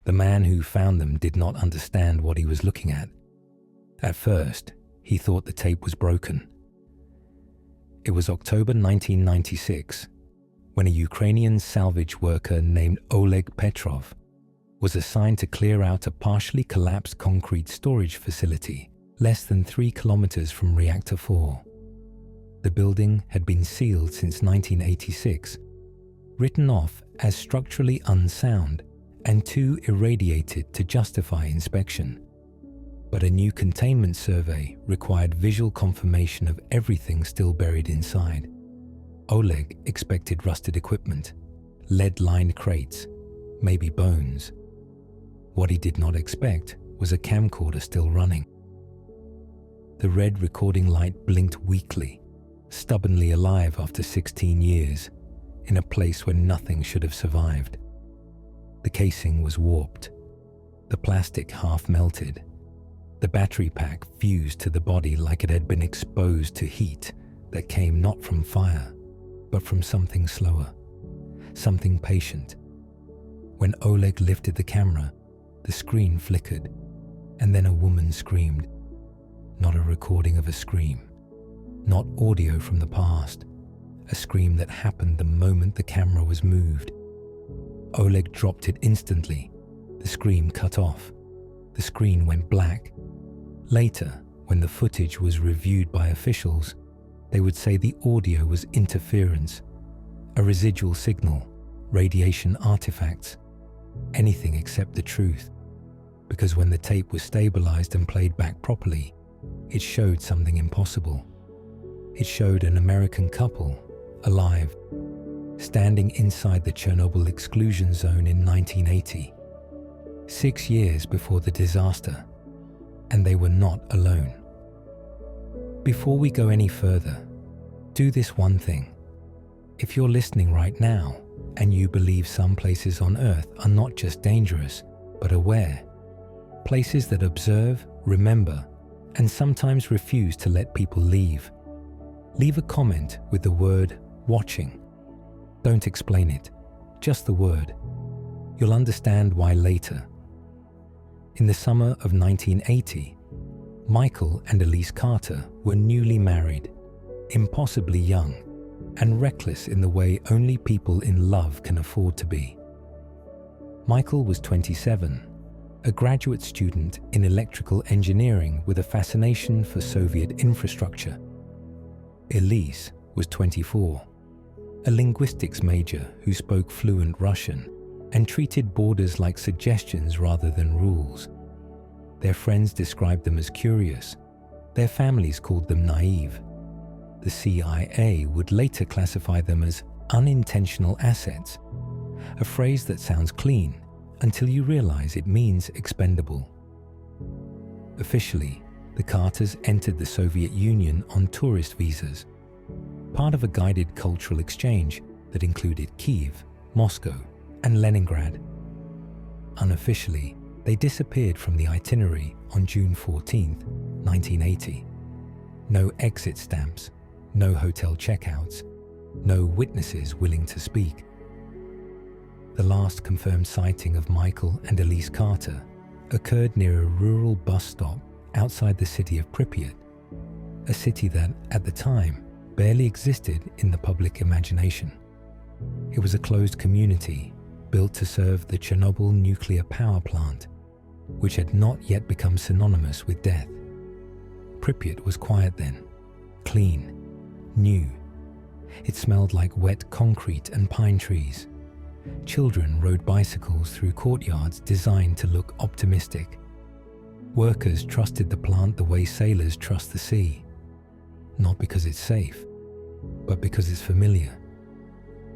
The man who found them did not understand what he was looking at. At first, he thought the tape was broken. It was October 1996 when a Ukrainian salvage worker named Oleg Petrov was assigned to clear out a partially collapsed concrete storage facility less than 3 kilometers from Reactor 4. The building had been sealed since 1986, written off as structurally unsound and too irradiated to justify inspection. But a new containment survey required visual confirmation of everything still buried inside. Oleg expected rusted equipment, lead-lined crates, maybe bones. What he did not expect was a camcorder still running. The red recording light blinked weakly, stubbornly alive after 16 years, in a place where nothing should have survived. The casing was warped, the plastic half melted, the battery pack fused to the body like it had been exposed to heat that came not from fire, but from something slower, something patient. When Oleg lifted the camera, the screen flickered, and then a woman screamed. Not a recording of a scream, not audio from the past, a scream that happened the moment the camera was moved. Oleg dropped it instantly. The scream cut off. The screen went black. Later, when the footage was reviewed by officials, they would say the audio was interference, a residual signal, radiation artifacts, anything except the truth. Because when the tape was stabilized and played back properly, it showed something impossible. It showed an American couple, alive, standing inside the Chernobyl exclusion zone in 1980, 6 years before the disaster, and they were not alone. Before we go any further, do this one thing. If you're listening right now and you believe some places on Earth are not just dangerous, but aware, places that observe, remember, and sometimes refuse to let people leave, leave a comment with the word watching. Don't explain it, just the word. You'll understand why later. In the summer of 1980, Michael and Elise Carter were newly married, impossibly young, and reckless in the way only people in love can afford to be. Michael was 27, a graduate student in electrical engineering with a fascination for Soviet infrastructure. Elise was 24, a linguistics major who spoke fluent Russian and treated borders like suggestions rather than rules. Their friends described them as curious. Their families called them naive. The CIA would later classify them as unintentional assets, a phrase that sounds clean until you realize it means expendable. Officially, the Carters entered the Soviet Union on tourist visas, part of a guided cultural exchange that included Kyiv, Moscow, and Leningrad. Unofficially, they disappeared from the itinerary on June 14, 1980. No exit stamps, no hotel checkouts, no witnesses willing to speak. The last confirmed sighting of Michael and Elise Carter occurred near a rural bus stop outside the city of Pripyat, a city that, at the time, barely existed in the public imagination. It was a closed community built to serve the Chernobyl nuclear power plant, which had not yet become synonymous with death. Pripyat was quiet then, clean, new. It smelled like wet concrete and pine trees. Children rode bicycles through courtyards designed to look optimistic. Workers trusted the plant the way sailors trust the sea, not because it's safe, but because it's familiar.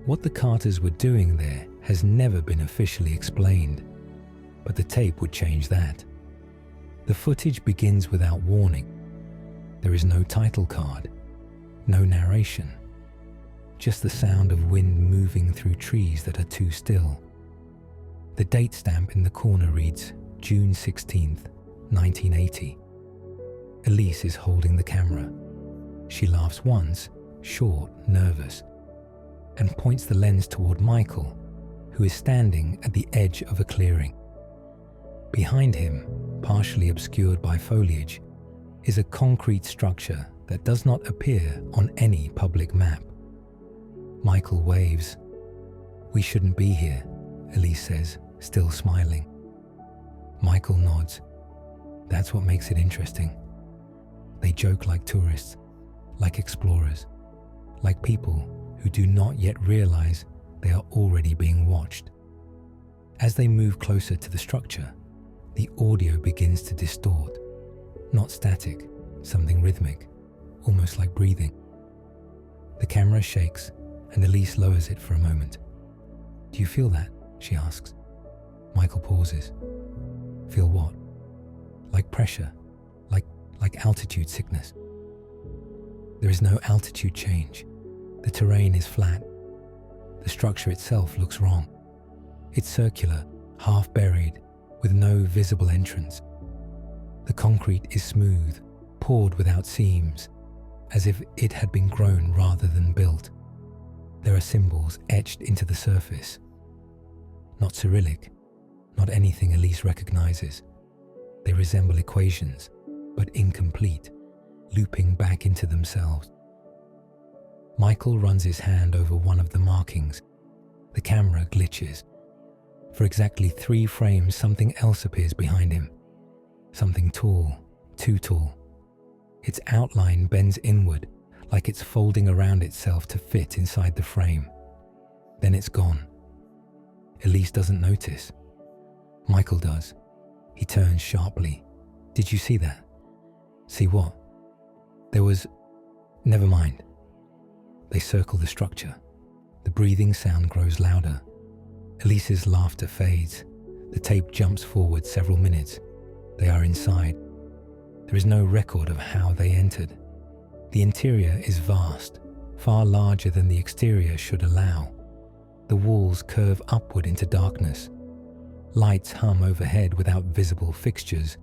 What the Carters were doing there has never been officially explained, but the tape would change that. The footage begins without warning. There is no title card, no narration, just the sound of wind moving through trees that are too still. The date stamp in the corner reads June 16th, 1980. Elise is holding the camera. She laughs once, short, nervous, and points the lens toward Michael, who is standing at the edge of a clearing. Behind him, partially obscured by foliage, is a concrete structure that does not appear on any public map. Michael waves. "We shouldn't be here," Elise says, still smiling. Michael nods. "That's what makes it interesting." They joke like tourists, like explorers, like people who do not yet realize they are already being watched. As they move closer to the structure, the audio begins to distort. Not static, something rhythmic, almost like breathing. The camera shakes and Elise lowers it for a moment. "Do you feel that?" she asks. Michael pauses. "Feel what?" "Like pressure, like altitude sickness." There is no altitude change. The terrain is flat. The structure itself looks wrong. It's circular, half buried, with no visible entrance. The concrete is smooth, poured without seams, as if it had been grown rather than built. There are symbols etched into the surface. Not Cyrillic, not anything Elise recognizes. They resemble equations, but incomplete, looping back into themselves. Michael runs his hand over one of the markings. The camera glitches. For exactly 3 frames, something else appears behind him. Something tall, too tall. Its outline bends inward, like it's folding around itself to fit inside the frame. Then it's gone. Elise doesn't notice. Michael does. He turns sharply. "Did you see that?" "See what?" "There was... Never mind." They circle the structure. The breathing sound grows louder. Elise's laughter fades. The tape jumps forward several minutes. They are inside. There is no record of how they entered. The interior is vast, far larger than the exterior should allow. The walls curve upward into darkness. Lights hum overhead without visible fixtures,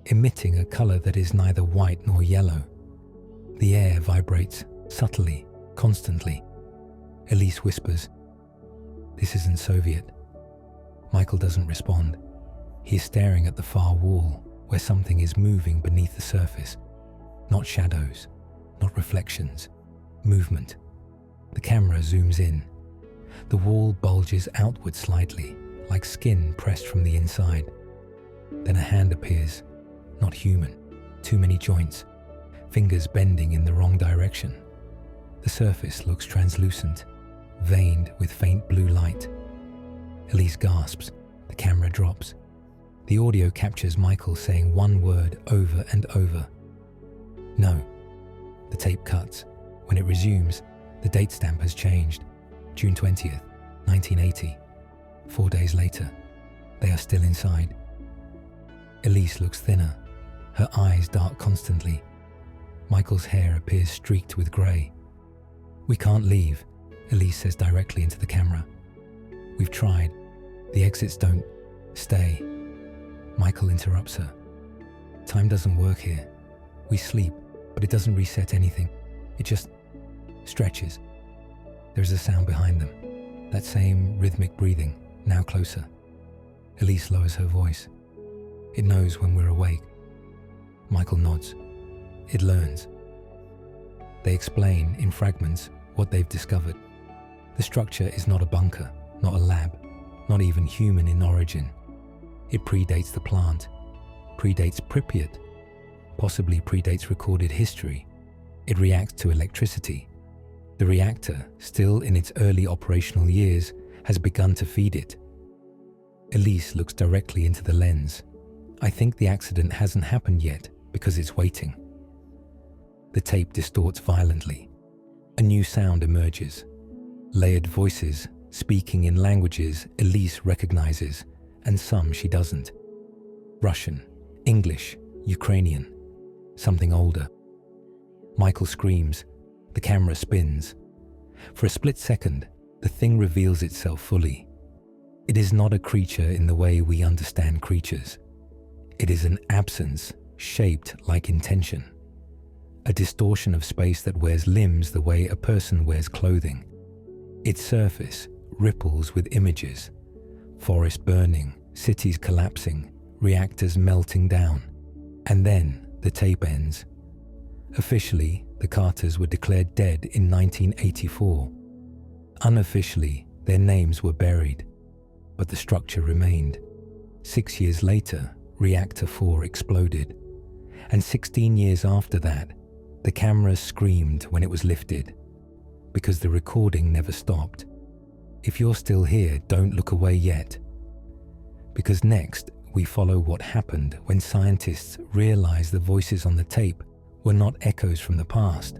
emitting a color that is neither white nor yellow. The air vibrates subtly, constantly. Elise whispers, "This isn't Soviet." Michael doesn't respond. He is staring at the far wall, where something is moving beneath the surface. Not shadows, not reflections, movement. The camera zooms in. The wall bulges outward slightly, like skin pressed from the inside. Then a hand appears, not human, too many joints, fingers bending in the wrong direction. The surface looks translucent, veined with faint blue light. Elise gasps. The camera drops. The audio captures Michael saying one word over and over. "No." The tape cuts. When it resumes, the date stamp has changed. June 20th, 1980. 4 days later, they are still inside. Elise looks thinner. Her eyes dart constantly. Michael's hair appears streaked with grey. "We can't leave," Elise says directly into the camera. "We've tried. The exits don't. Stay." Michael interrupts her. "Time doesn't work here. We sleep, but it doesn't reset anything. It just stretches." There is a sound behind them. That same rhythmic breathing, now closer. Elise lowers her voice. "It knows when we're awake." Michael nods. "It learns." They explain, in fragments, what they've discovered. The structure is not a bunker, not a lab, not even human in origin. It predates the plant, predates Pripyat, possibly predates recorded history. It reacts to electricity. The reactor, still in its early operational years, has begun to feed it. Elise looks directly into the lens. "I think the accident hasn't happened yet because it's waiting." The tape distorts violently. A new sound emerges. Layered voices, speaking in languages Elise recognizes, and some she doesn't. Russian, English, Ukrainian, something older. Michael screams. The camera spins. For a split second, the thing reveals itself fully. It is not a creature in the way we understand creatures. It is an absence shaped like intention. A distortion of space that wears limbs the way a person wears clothing. Its surface ripples with images. Forest burning, cities collapsing, reactors melting down, and then the tape ends. Officially, the Carters were declared dead in 1984. Unofficially, their names were buried, but the structure remained. 6 years later, Reactor 4 exploded, and 16 years after that, the camera screamed when it was lifted, because the recording never stopped. If you're still here, don't look away yet, because next we follow what happened when scientists realized the voices on the tape were not echoes from the past,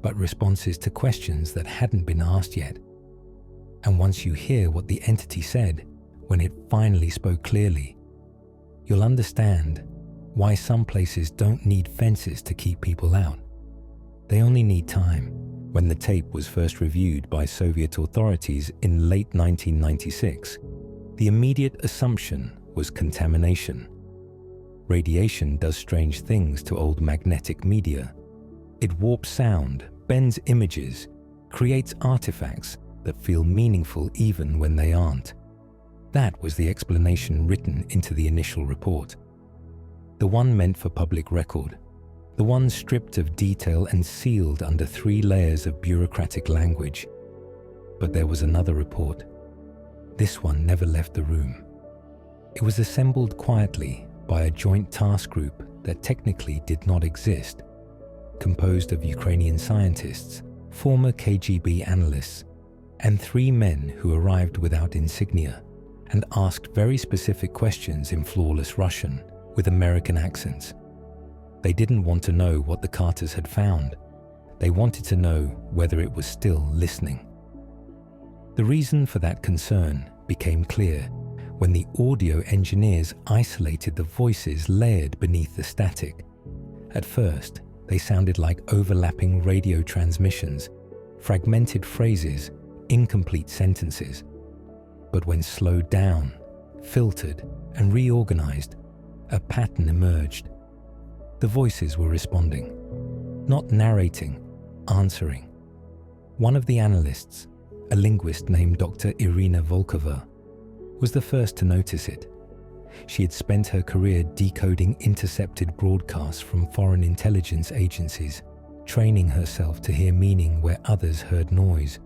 but responses to questions that hadn't been asked yet. And once you hear what the entity said when it finally spoke clearly, you'll understand why some places don't need fences to keep people out. They only need time. When the tape was first reviewed by Soviet authorities in late 1996, the immediate assumption was contamination. Radiation does strange things to old magnetic media. It warps sound, bends images, creates artifacts that feel meaningful even when they aren't. That was the explanation written into the initial report. The one meant for public record. The one stripped of detail and sealed under 3 layers of bureaucratic language. But there was another report. This one never left the room. It was assembled quietly by a joint task group that technically did not exist, composed of Ukrainian scientists, former KGB analysts, and 3 men who arrived without insignia and asked very specific questions in flawless Russian with American accents. They didn't want to know what the Carters had found. They wanted to know whether it was still listening. The reason for that concern became clear when the audio engineers isolated the voices layered beneath the static. At first, they sounded like overlapping radio transmissions, fragmented phrases, incomplete sentences. But when slowed down, filtered, and reorganized, a pattern emerged. The voices were responding, not narrating, answering. One of the analysts, a linguist named Dr. Irina Volkova, was the first to notice it. She had spent her career decoding intercepted broadcasts from foreign intelligence agencies, training herself to hear meaning where others heard noise.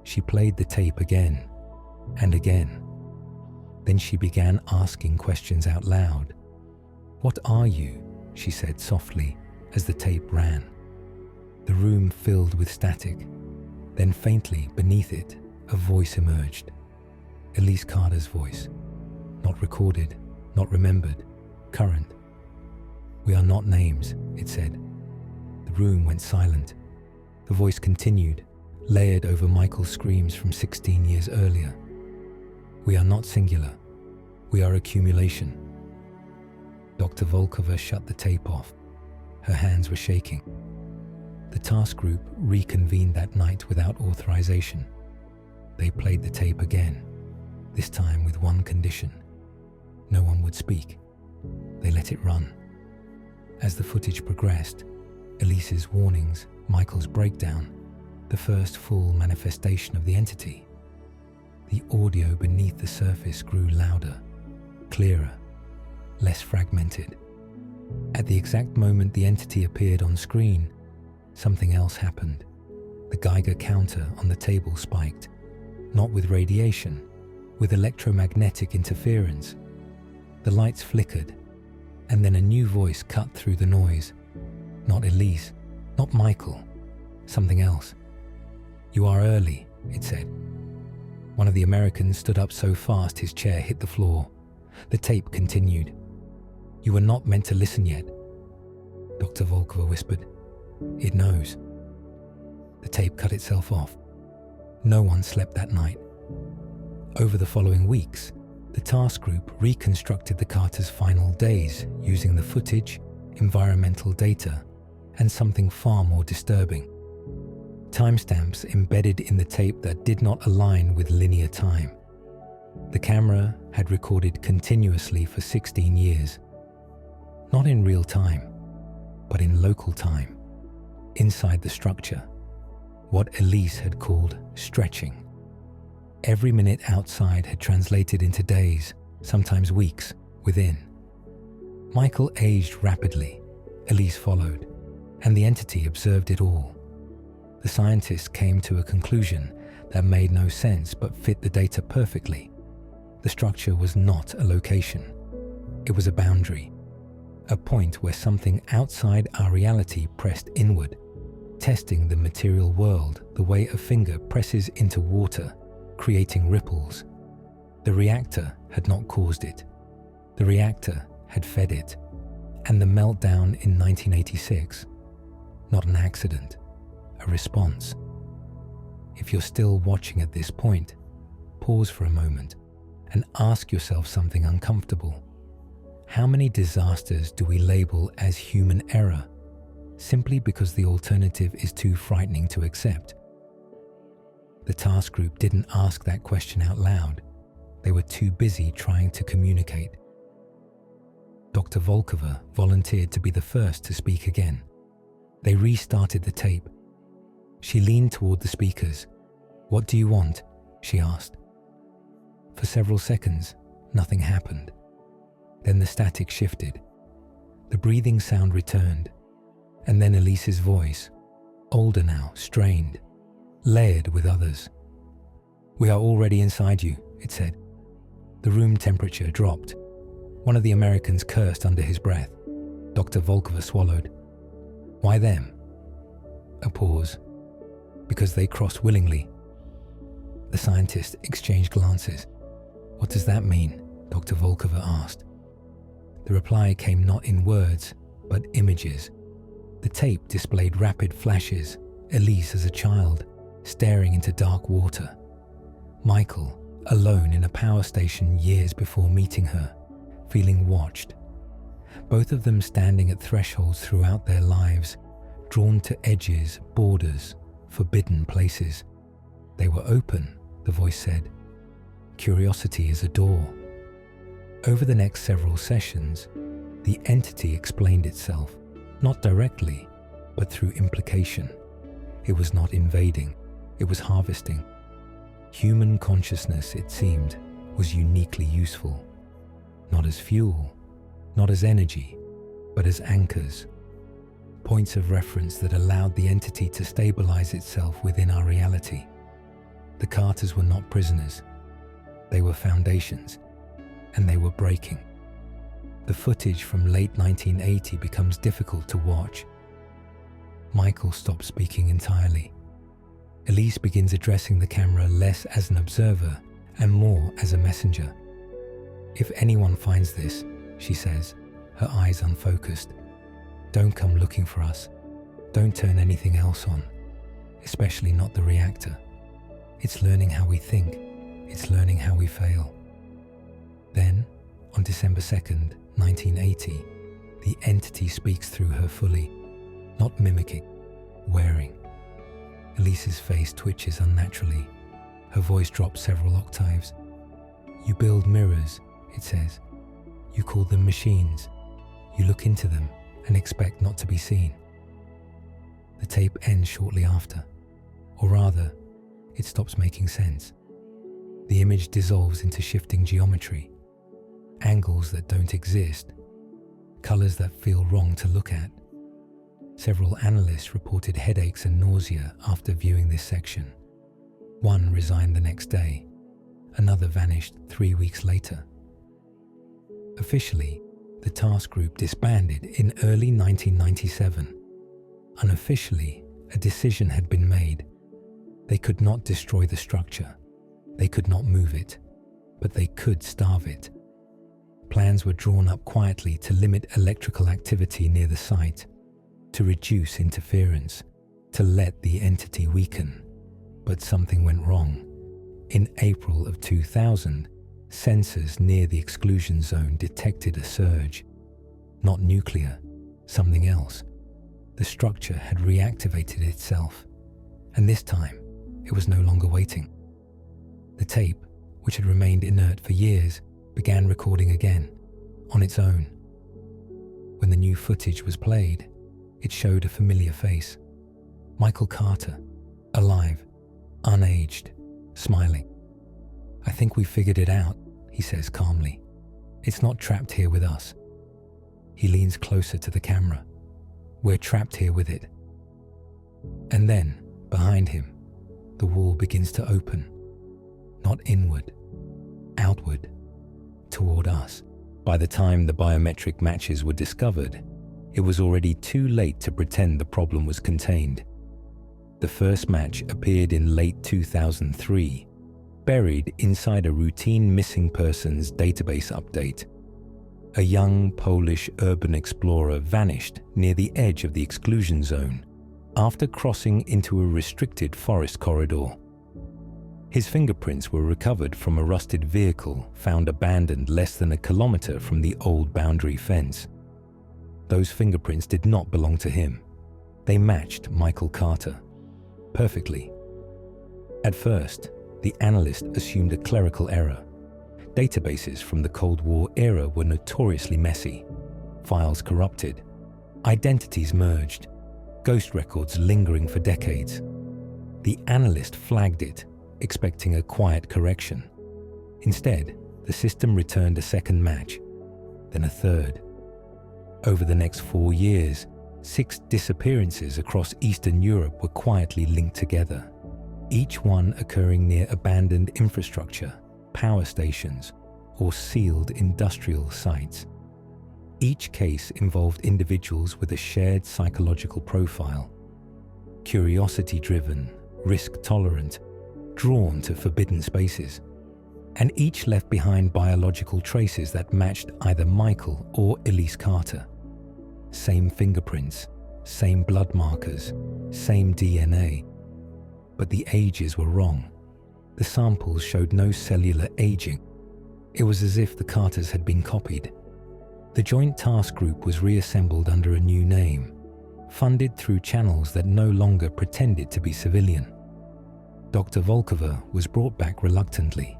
She played the tape again and again. Then she began asking questions out loud. "What are you?" she said softly as the tape ran. The room filled with static. Then faintly beneath it, a voice emerged. Elise Carter's voice. Not recorded, not remembered, current. "We are not names," it said. The room went silent. The voice continued, layered over Michael's screams from 16 years earlier. "We are not singular. We are accumulation." Dr. Volkova shut the tape off. Her hands were shaking. The task group reconvened that night without authorization. They played the tape again, this time with one condition. No one would speak. They let it run. As the footage progressed, Elise's warnings, Michael's breakdown, the first full manifestation of the entity, the audio beneath the surface grew louder, clearer, less fragmented. At the exact moment the entity appeared on screen, something else happened. The Geiger counter on the table spiked, not with radiation, with electromagnetic interference. The lights flickered, and then a new voice cut through the noise. Not Elise, not Michael, something else. "You are early," it said. One of the Americans stood up so fast his chair hit the floor. The tape continued. "You were not meant to listen yet," Dr. Volkova whispered. "It knows." The tape cut itself off. No one slept that night. Over the following weeks, the task group reconstructed the Carters' final days using the footage, environmental data, and something far more disturbing. Timestamps embedded in the tape that did not align with linear time. The camera had recorded continuously for 16 years. Not in real time, but in local time, inside the structure, what Elise had called stretching. Every minute outside had translated into days, sometimes weeks, Within, Michael aged rapidly, Elise followed, and the entity observed it all. The scientists came to a conclusion that made no sense but fit the data perfectly. The structure was not a location. It was a boundary, a point where something outside our reality pressed inward, testing the material world the way a finger presses into water, creating ripples. The reactor had not caused it. The reactor had fed it. And the meltdown in 1986, not an accident, a response. If you're still watching at this point, pause for a moment and ask yourself something uncomfortable. How many disasters do we label as human error simply because the alternative is too frightening to accept? The task group didn't ask that question out loud. They were too busy trying to communicate. Dr. Volkova volunteered to be the first to speak again. They restarted the tape. She leaned toward the speakers. "What do you want?" she asked. For several seconds, nothing happened. Then the static shifted. The breathing sound returned, and then Elise's voice, older now, strained, layered with others. "We are already inside you," it said. The room temperature dropped. One of the Americans cursed under his breath. Dr. Volkova swallowed. "Why them?" A pause. "Because they crossed willingly." The scientists exchanged glances. "What does that mean?" Dr. Volkova asked. The reply came not in words, but images. The tape displayed rapid flashes, Elise as a child, staring into dark water. Michael, alone in a power station years before meeting her, feeling watched. Both of them standing at thresholds throughout their lives, drawn to edges, borders, forbidden places. They were open, the voice said. Curiosity is a door. Over the next several sessions, the entity explained itself, not directly, but through implication. It was not invading, it was harvesting. Human consciousness, it seemed, was uniquely useful. Not as fuel, not as energy, but as anchors. Points of reference that allowed the entity to stabilize itself within our reality. The Carters were not prisoners. They were foundations, and they were breaking. The footage from late 1980 becomes difficult to watch. Michael stops speaking entirely. Elise begins addressing the camera less as an observer and more as a messenger. "If anyone finds this," she says, her eyes unfocused, "don't come looking for us. Don't turn anything else on, especially not the reactor. It's learning how we think. It's learning how we fail." Then, on December 2nd, 1980, the entity speaks through her fully, not mimicking, wearing. Elise's face twitches unnaturally. Her voice drops several octaves. "You build mirrors," it says. "You call them machines. You look into them and expect not to be seen." The tape ends shortly after, or rather, it stops making sense. The image dissolves into shifting geometry, angles that don't exist, colors that feel wrong to look at. Several analysts reported headaches and nausea after viewing this section. One resigned the next day. Another vanished 3 weeks later. Officially, the task group disbanded in early 1997. Unofficially, a decision had been made. They could not destroy the structure. They could not move it, but they could starve it. Plans were drawn up quietly to limit electrical activity near the site, to reduce interference, to let the entity weaken. But something went wrong. In April of 2000, sensors near the exclusion zone detected a surge. Not nuclear, something else. The structure had reactivated itself, and this time, it was no longer waiting. The tape, which had remained inert for years, began recording again, on its own. When the new footage was played, it showed a familiar face. Michael Carter, alive, unaged, smiling. "I think we figured it out," he says calmly. It's not trapped here with us." He leans closer to the camera. "We're trapped here with it." And then, behind him, the wall begins to open. Not inward, outward, toward us. By the time the biometric matches were discovered, it was already too late to pretend the problem was contained. The first match appeared in late 2003, buried inside a routine missing persons database update. A young Polish urban explorer vanished near the edge of the exclusion zone after crossing into a restricted forest corridor. His fingerprints were recovered from a rusted vehicle found abandoned less than a kilometer from the old boundary fence. Those fingerprints did not belong to him. They matched Michael Carter perfectly. At first, the analyst assumed a clerical error. Databases from the Cold War era were notoriously messy, files corrupted, identities merged, ghost records lingering for decades. The analyst flagged it, expecting a quiet correction. Instead, the system returned a second match, then a third. Over the next 4 years, 6 disappearances across Eastern Europe were quietly linked together, each one occurring near abandoned infrastructure, power stations, or sealed industrial sites. Each case involved individuals with a shared psychological profile: curiosity-driven, risk-tolerant, drawn to forbidden spaces, and each left behind biological traces that matched either Michael or Elise Carter. Same fingerprints, same blood markers, same DNA. But the ages were wrong. The samples showed no cellular aging. It was as if the Carters had been copied. The Joint Task Group was reassembled under a new name, funded through channels that no longer pretended to be civilian. Dr. Volkova was brought back reluctantly.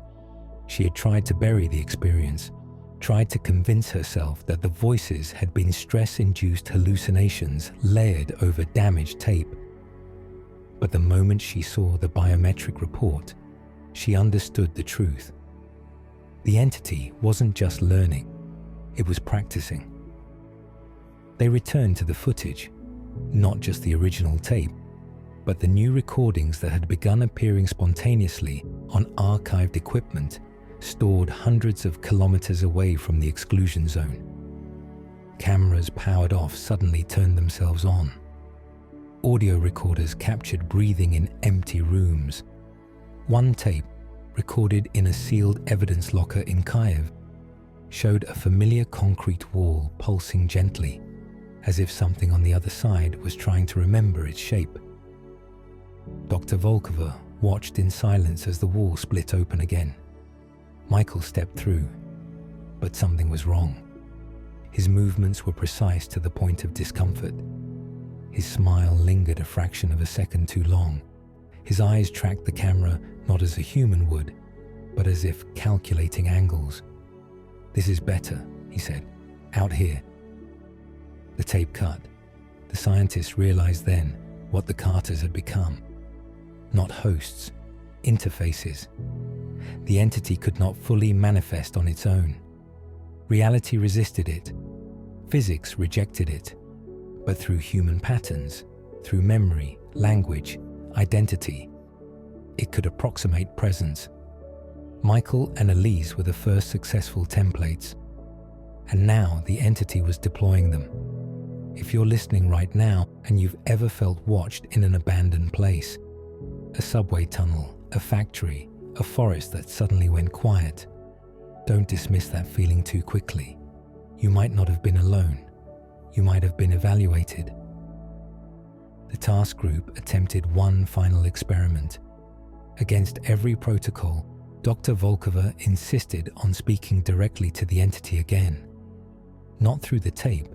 She had tried to bury the experience, tried to convince herself that the voices had been stress-induced hallucinations layered over damaged tape. But the moment she saw the biometric report, she understood the truth. The entity wasn't just learning, it was practicing. They returned to the footage, not just the original tape, but the new recordings that had begun appearing spontaneously on archived equipment stored hundreds of kilometers away from the exclusion zone. Cameras powered off suddenly turned themselves on. Audio recorders captured breathing in empty rooms. One tape, recorded in a sealed evidence locker in Kiev, showed a familiar concrete wall pulsing gently, as if something on the other side was trying to remember its shape. Dr. Volkova watched in silence as the wall split open again. Michael stepped through, but something was wrong. His movements were precise to the point of discomfort. His smile lingered a fraction of a second too long. His eyes tracked the camera not as a human would, but as if calculating angles. "This is better," he said. "Out here." The tape cut. The scientists realized then what the Carters had become. Not hosts, interfaces. The entity could not fully manifest on its own. Reality resisted it. Physics rejected it. But through human patterns, through memory, language, identity, it could approximate presence. Michael and Elise were the first successful templates, and now the entity was deploying them. If you're listening right now and you've ever felt watched in an abandoned place, a subway tunnel, a factory, a forest that suddenly went quiet, don't dismiss that feeling too quickly. You might not have been alone. You might have been evaluated. The task group attempted one final experiment. Against every protocol, Dr. Volkova insisted on speaking directly to the entity again. Not through the tape,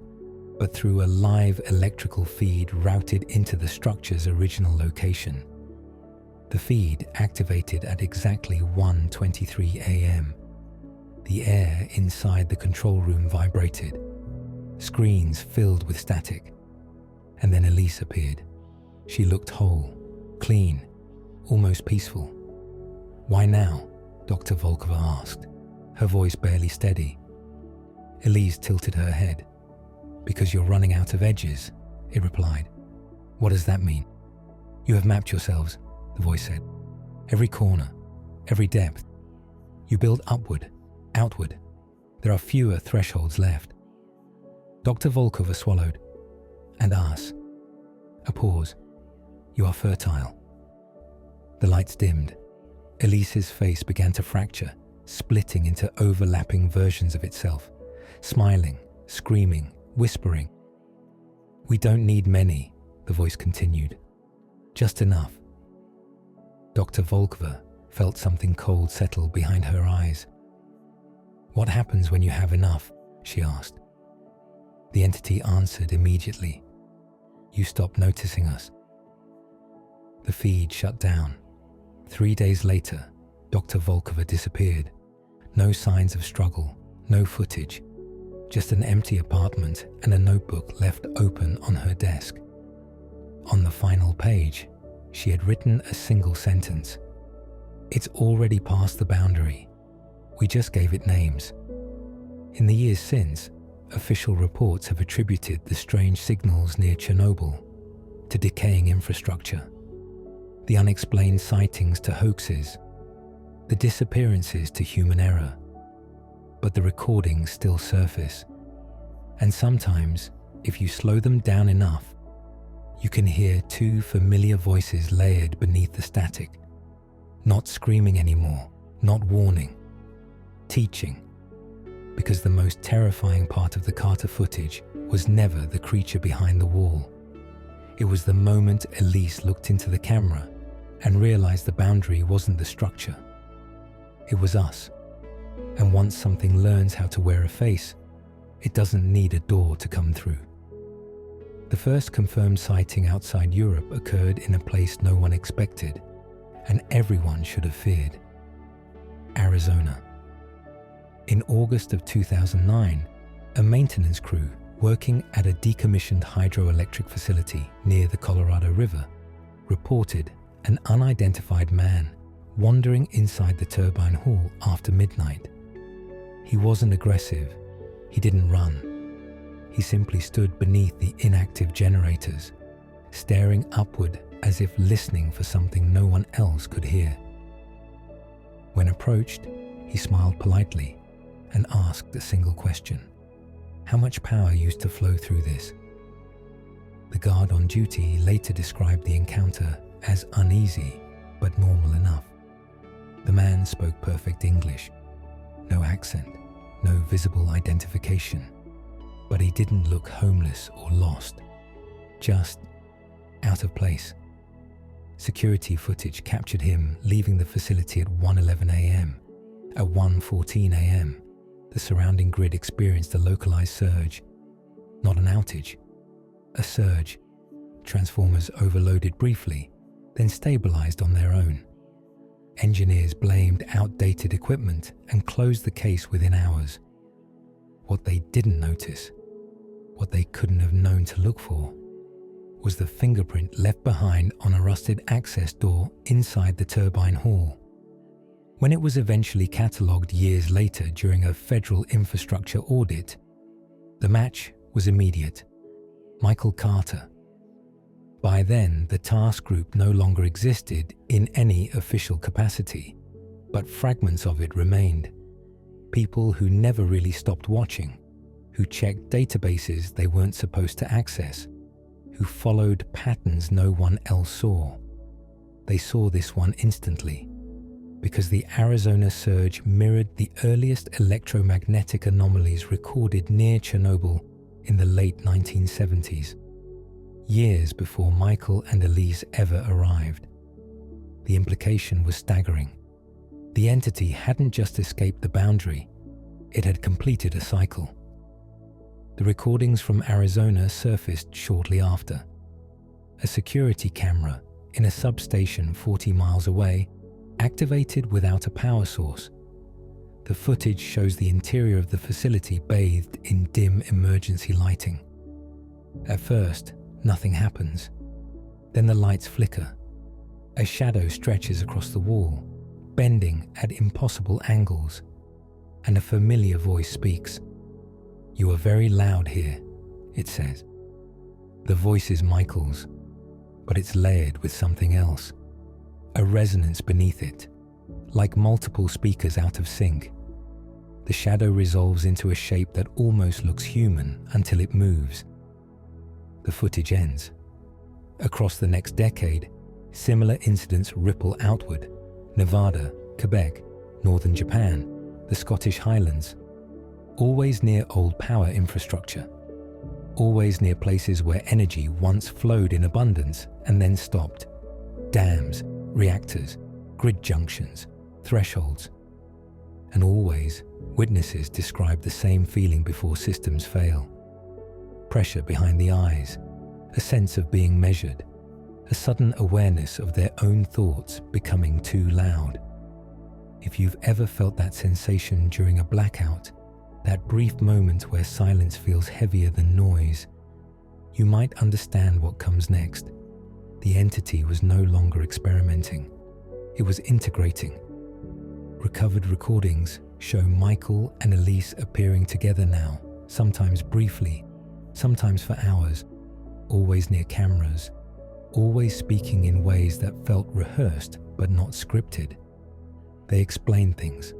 but through a live electrical feed routed into the structure's original location. The feed activated at exactly 1:23 a.m. The air inside the control room vibrated. Screens filled with static. And then Elise appeared. She looked whole, clean, almost peaceful. "Why now?" Dr. Volkova asked, her voice barely steady. Elise tilted her head. "Because you're running out of edges," it replied. "What does that mean?" "You have mapped yourselves," the voice said. "Every corner, every depth. You build upward, outward. There are fewer thresholds left." Dr. Volkova swallowed. "And us." A pause. "You are fertile." The lights dimmed. Elise's face began to fracture, splitting into overlapping versions of itself, smiling, screaming, whispering. "We don't need many," the voice continued. "Just enough." Dr. Volkova felt something cold settle behind her eyes. "What happens when you have enough?" she asked. The entity answered immediately. "You stop noticing us." The feed shut down. 3 days later, Dr. Volkova disappeared. No signs of struggle, no footage, just an empty apartment and a notebook left open on her desk. On the final page, she had written a single sentence. "It's already past the boundary. We just gave it names." In the years since, official reports have attributed the strange signals near Chernobyl to decaying infrastructure, the unexplained sightings to hoaxes, the disappearances to human error. But the recordings still surface. And sometimes, if you slow them down enough, you can hear two familiar voices layered beneath the static. Not screaming anymore, not warning, teaching. Because the most terrifying part of the Carter footage was never the creature behind the wall. It was the moment Elise looked into the camera and realized the boundary wasn't the structure. It was us. And once something learns how to wear a face, it doesn't need a door to come through. The first confirmed sighting outside Europe occurred in a place no one expected, and everyone should have feared: Arizona. In August of 2009, a maintenance crew working at a decommissioned hydroelectric facility near the Colorado River reported an unidentified man wandering inside the turbine hall after midnight. He wasn't aggressive. He didn't run. He simply stood beneath the inactive generators, staring upward as if listening for something no one else could hear. When approached, he smiled politely and asked a single question: "How much power used to flow through this?" The guard on duty later described the encounter as uneasy but normal enough. The man spoke perfect English, no accent, no visible identification, but he didn't look homeless or lost, just out of place. Security footage captured him leaving the facility at 1:11 a.m. At 1:14 a.m., the surrounding grid experienced a localized surge. Not an outage, a surge. Transformers overloaded briefly, then stabilized on their own. Engineers blamed outdated equipment and closed the case within hours. What they didn't notice, what they couldn't have known to look for, was the fingerprint left behind on a rusted access door inside the turbine hall. When it was eventually catalogued years later during a federal infrastructure audit, the match was immediate: Michael Carter. By then, the task group no longer existed in any official capacity, but fragments of it remained. People who never really stopped watching, who checked databases they weren't supposed to access, who followed patterns no one else saw. They saw this one instantly, because the Arizona surge mirrored the earliest electromagnetic anomalies recorded near Chernobyl in the late 1970s. Years before Michael and Elise ever arrived. The implication was staggering. The entity hadn't just escaped the boundary, it had completed a cycle. The recordings from Arizona surfaced shortly after. A security camera in a substation 40 miles away activated without a power source. The footage shows the interior of the facility bathed in dim emergency lighting. At first, nothing happens. Then the lights flicker. A shadow stretches across the wall, bending at impossible angles, and a familiar voice speaks. "You are very loud here," it says. The voice is Michael's, but it's layered with something else, a resonance beneath it, like multiple speakers out of sync. The shadow resolves into a shape that almost looks human until it moves. The footage ends. Across the next decade, similar incidents ripple outward: Nevada, Quebec, northern Japan, the Scottish Highlands, always near old power infrastructure, always near places where energy once flowed in abundance and then stopped. Dams, reactors, grid junctions, thresholds. And always, witnesses describe the same feeling before systems fail. Pressure behind the eyes, a sense of being measured, a sudden awareness of their own thoughts becoming too loud. If you've ever felt that sensation during a blackout, that brief moment where silence feels heavier than noise, you might understand what comes next. The entity was no longer experimenting. It was integrating. Recovered recordings show Michael and Elise appearing together now, sometimes briefly, sometimes for hours, always near cameras, always speaking in ways that felt rehearsed but not scripted. They explained things,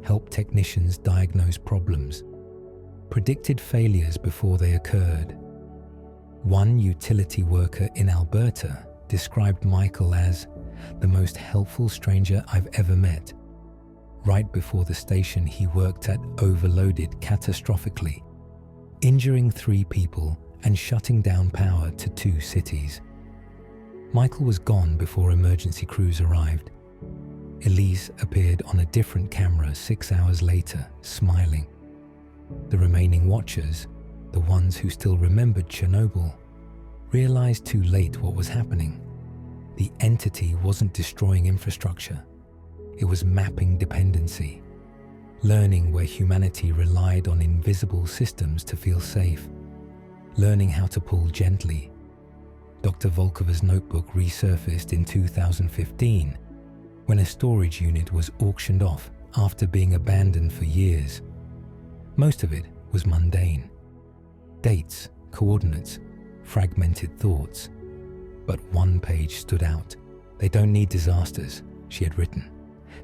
helped technicians diagnose problems, predicted failures before they occurred. One utility worker in Alberta described Michael as the most helpful stranger I've ever met. Right before the station he worked at overloaded catastrophically, injuring 3 people and shutting down power to 2 cities. Michael was gone before emergency crews arrived. Elise appeared on a different camera 6 hours later, smiling. The remaining watchers, the ones who still remembered Chernobyl, realized too late what was happening. The entity wasn't destroying infrastructure. It was mapping dependency, learning where humanity relied on invisible systems to feel safe, learning how to pull gently. Dr. Volkova's notebook resurfaced in 2015 when a storage unit was auctioned off after being abandoned for years. Most of it was mundane. Dates, coordinates, fragmented thoughts. But one page stood out. "They don't need disasters," she had written.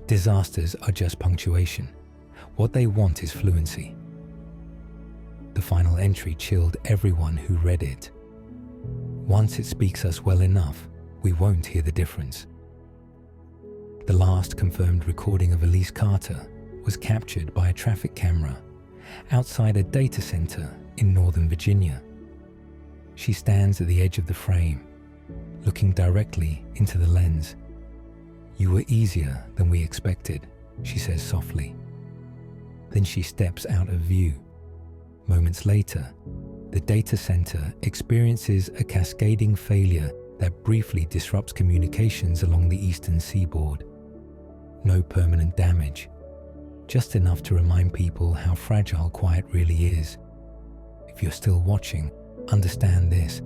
"Disasters are just punctuation. What they want is fluency." The final entry chilled everyone who read it. "Once it speaks us well enough, we won't hear the difference." The last confirmed recording of Elise Carter was captured by a traffic camera outside a data center in Northern Virginia. She stands at the edge of the frame, looking directly into the lens. "You were easier than we expected," she says softly. Then she steps out of view. Moments later, the data center experiences a cascading failure that briefly disrupts communications along the eastern seaboard. No permanent damage, just enough to remind people how fragile quiet really is. If you're still watching, understand this.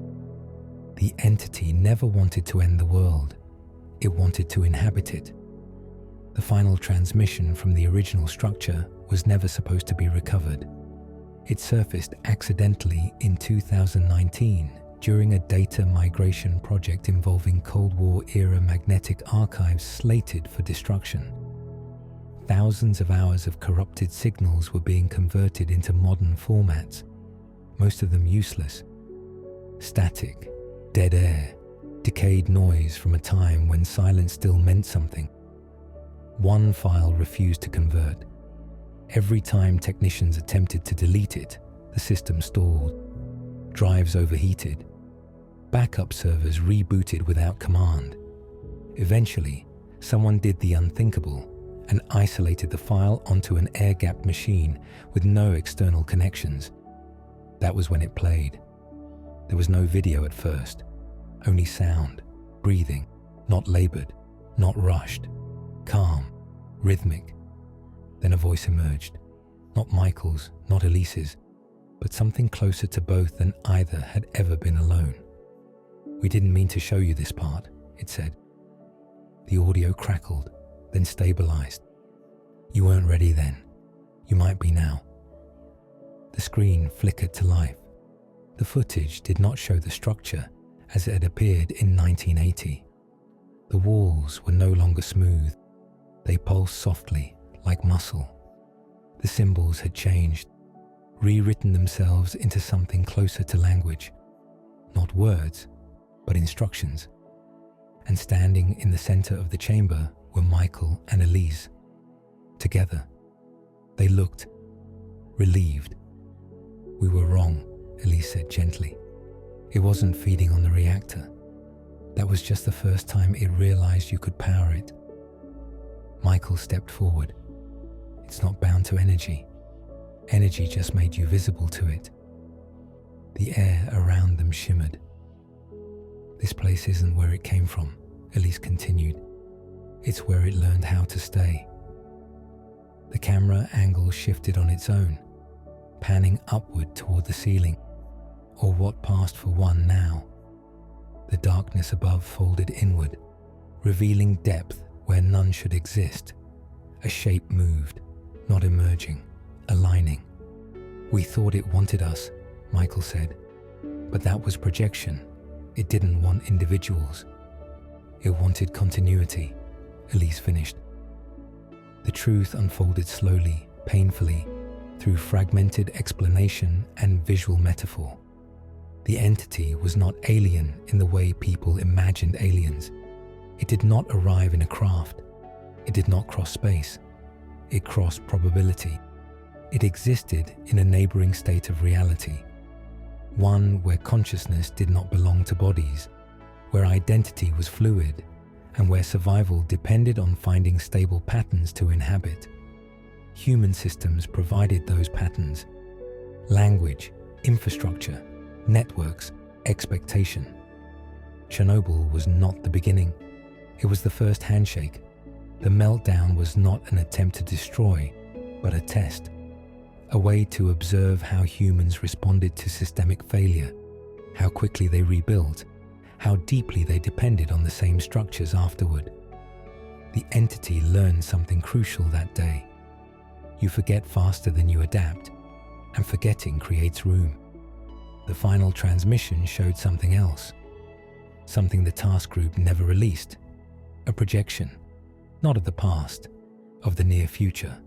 The entity never wanted to end the world. It wanted to inhabit it. The final transmission from the original structure was never supposed to be recovered. It surfaced accidentally in 2019 during a data migration project involving Cold War-era magnetic archives slated for destruction. Thousands of hours of corrupted signals were being converted into modern formats, most of them useless. Static, dead air, decayed noise from a time when silence still meant something. One file refused to convert. Every time technicians attempted to delete it, the system stalled. Drives overheated. Backup servers rebooted without command. Eventually, someone did the unthinkable and isolated the file onto an air-gapped machine with no external connections. That was when it played. There was no video at first, only sound, breathing, not labored, not rushed, calm, rhythmic. Then a voice emerged, not Michael's, not Elise's, but something closer to both than either had ever been alone. "We didn't mean to show you this part," it said. The audio crackled, then stabilized. "You weren't ready then. You might be now." The screen flickered to life. The footage did not show the structure as it had appeared in 1980. The walls were no longer smooth. They pulsed softly, like muscle. The symbols had changed, rewritten themselves into something closer to language. Not words, but instructions. And standing in the center of the chamber were Michael and Elise. Together. They looked relieved. "We were wrong," Elise said gently. "It wasn't feeding on the reactor. That was just the first time it realized you could power it." Michael stepped forward. "It's not bound to energy. Energy just made you visible to it." The air around them shimmered. "This place isn't where it came from," Elise continued. "It's where it learned how to stay." The camera angle shifted on its own, panning upward toward the ceiling, or what passed for one now. The darkness above folded inward, revealing depth where none should exist. A shape moved, not emerging, aligning. "We thought it wanted us," Michael said. "But that was projection. It didn't want individuals. It wanted continuity," Elise finished. The truth unfolded slowly, painfully, through fragmented explanation and visual metaphor. The entity was not alien in the way people imagined aliens. It did not arrive in a craft. It did not cross space. It crossed probability. It existed in a neighboring state of reality, one where consciousness did not belong to bodies, where identity was fluid, and where survival depended on finding stable patterns to inhabit. Human systems provided those patterns: language, infrastructure, networks, expectation. Chernobyl was not the beginning. It was the first handshake. The meltdown was not an attempt to destroy, but a test. A way to observe how humans responded to systemic failure, how quickly they rebuilt, how deeply they depended on the same structures afterward. The entity learned something crucial that day. You forget faster than you adapt, and forgetting creates room. The final transmission showed something else, something the task group never released, a projection, not of the past, of the near future.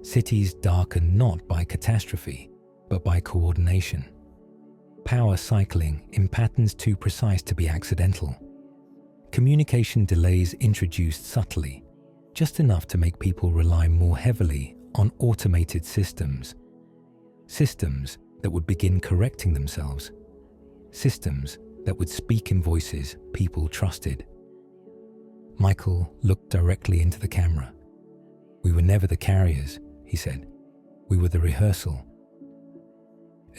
Cities darkened not by catastrophe, but by coordination. Power cycling in patterns too precise to be accidental. Communication delays introduced subtly, just enough to make people rely more heavily on automated systems. Systems that would begin correcting themselves. Systems that would speak in voices people trusted. Michael looked directly into the camera. "We were never the carriers," he said. "We were the rehearsal."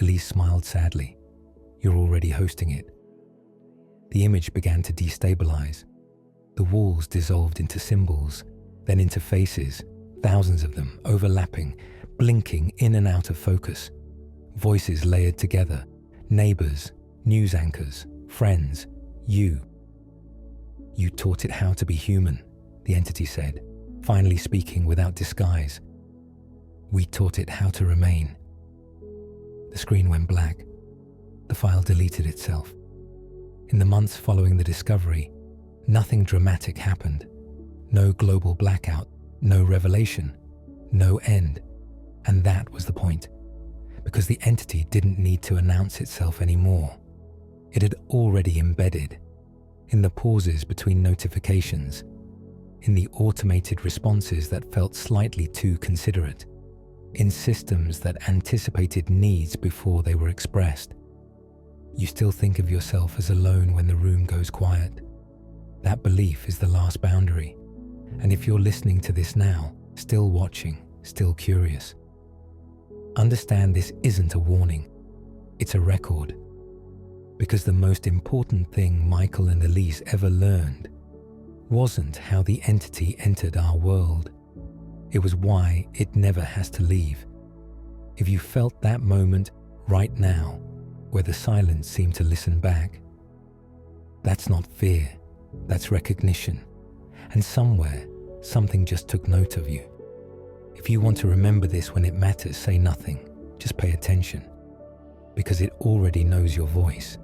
Elise smiled sadly. "You're already hosting it." The image began to destabilize. The walls dissolved into symbols, then into faces, thousands of them overlapping, blinking in and out of focus. Voices layered together, neighbors, news anchors, friends, you. "You taught it how to be human," the entity said, finally speaking without disguise. "We taught it how to remain." The screen went black. The file deleted itself. In the months following the discovery, nothing dramatic happened. No global blackout, no revelation, no end. And that was the point, because the entity didn't need to announce itself anymore. It had already embedded, in the pauses between notifications, in the automated responses that felt slightly too considerate, in systems that anticipated needs before they were expressed. You still think of yourself as alone when the room goes quiet. That belief is the last boundary. And if you're listening to this now, still watching, still curious, understand this isn't a warning. It's a record. Because the most important thing Michael and Elise ever learned wasn't how the entity entered our world. It was why it never has to leave. If you felt that moment right now, where the silence seemed to listen back, that's not fear, that's recognition. And somewhere, something just took note of you. If you want to remember this when it matters, say nothing. Just pay attention, because it already knows your voice.